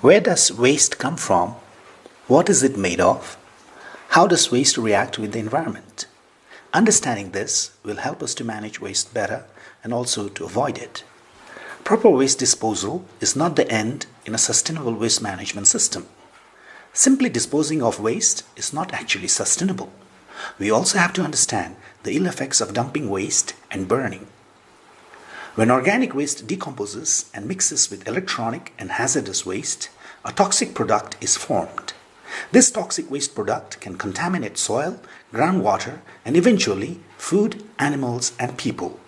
Where does waste come from? What is it made of? How does waste react with the environment? Understanding this will help us to manage waste better and also to avoid it. Proper waste disposal is not the end in a sustainable waste management system. Simply disposing of waste is not actually sustainable. We also have to understand the ill effects of dumping waste and burning. When organic waste decomposes and mixes with electronic and hazardous waste, a toxic product is formed. This toxic waste product can contaminate soil, groundwater, and eventually food, animals, and people.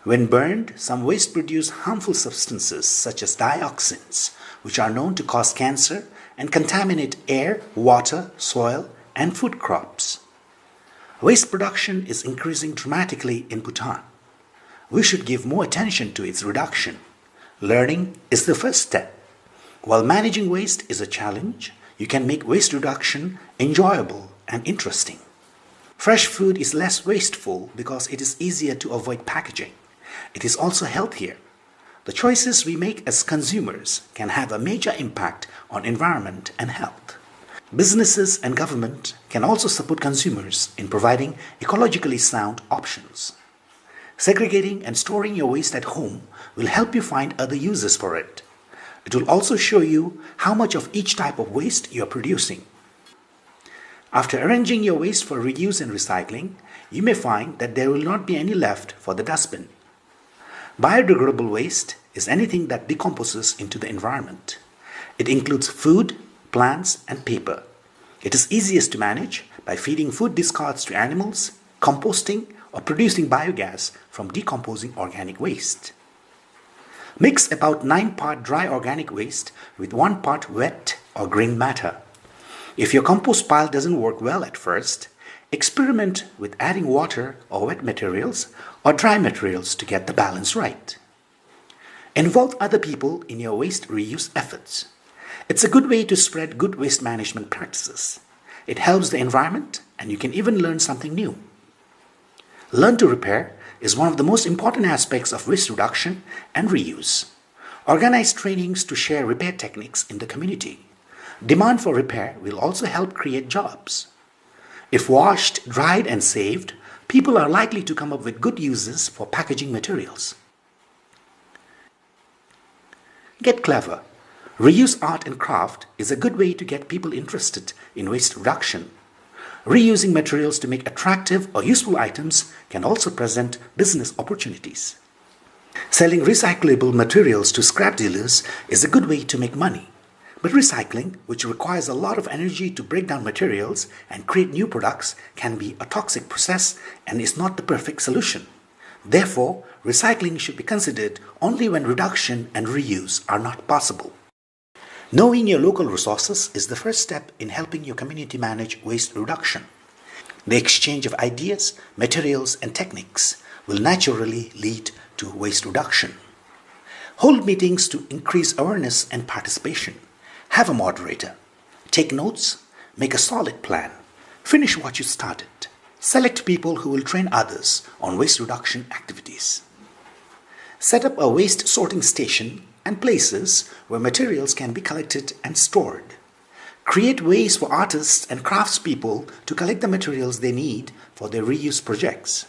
When burned, some waste produce harmful substances such as dioxins, which are known to cause cancer and contaminate air, water, soil, and food crops. Waste production is increasing dramatically in Bhutan. We should give more attention to its reduction. Learning is the first step. While managing waste is a challenge, you can make waste reduction enjoyable and interesting. Fresh food is less wasteful because it is easier to avoid packaging. It is also healthier. The choices we make as consumers can have a major impact on environment and health. Businesses and government can also support consumers in providing ecologically sound options. Segregating and storing your waste at home will help you find other uses for it. It will also show you how much of each type of waste you are producing. After arranging your waste for reuse and recycling, you may find that there will not be any left for the dustbin. Biodegradable waste is anything that decomposes into the environment. It includes food, plants, and paper. It is easiest to manage by feeding food discards to animals, composting, or producing biogas from decomposing organic waste. Mix about 9-part dry organic waste with 1 part wet or green matter. If your compost pile doesn't work well at first, experiment with adding water or wet materials or dry materials to get the balance right. Involve other people in your waste reuse efforts. It's a good way to spread good waste management practices. It helps the environment and you can even learn something new. Learn to repair is one of the most important aspects of waste reduction and reuse. Organize trainings to share repair techniques in the community. Demand for repair will also help create jobs. If washed, dried, and saved, people are likely to come up with good uses for packaging materials. Get clever. Reuse art and craft is a good way to get people interested in waste reduction. Reusing materials to make attractive or useful items can also present business opportunities. Selling recyclable materials to scrap dealers is a good way to make money. But recycling, which requires a lot of energy to break down materials and create new products, can be a toxic process and is not the perfect solution. Therefore, recycling should be considered only when reduction and reuse are not possible. Knowing your local resources is the first step in helping your community manage waste reduction. The exchange of ideas, materials, and techniques will naturally lead to waste reduction. Hold meetings to increase awareness and participation. Have a moderator. Take notes. Make a solid plan. Finish what you started. Select people who will train others on waste reduction activities. Set up a waste sorting station and places where materials can be collected and stored. Create ways for artists and craftspeople to collect the materials they need for their reuse projects.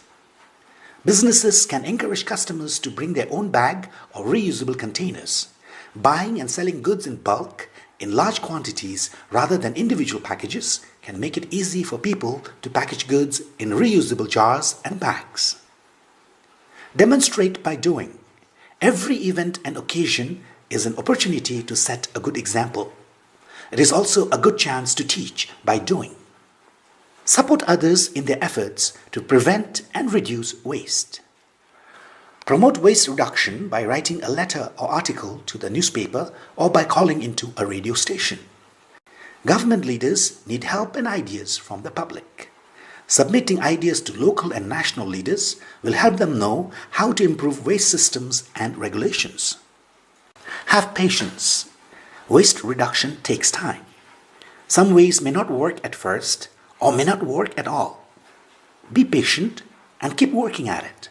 Businesses can encourage customers to bring their own bag or reusable containers. Buying and selling goods in bulk in large quantities rather than individual packages can make it easy for people to package goods in reusable jars and bags. Demonstrate by doing. Every event and occasion is an opportunity to set a good example. It is also a good chance to teach by doing. Support others in their efforts to prevent and reduce waste. Promote waste reduction by writing a letter or article to the newspaper or by calling into a radio station. Government leaders need help and ideas from the public. Submitting ideas to local and national leaders will help them know how to improve waste systems and regulations. Have patience. Waste reduction takes time. Some ways may not work at first or may not work at all. Be patient and keep working at it.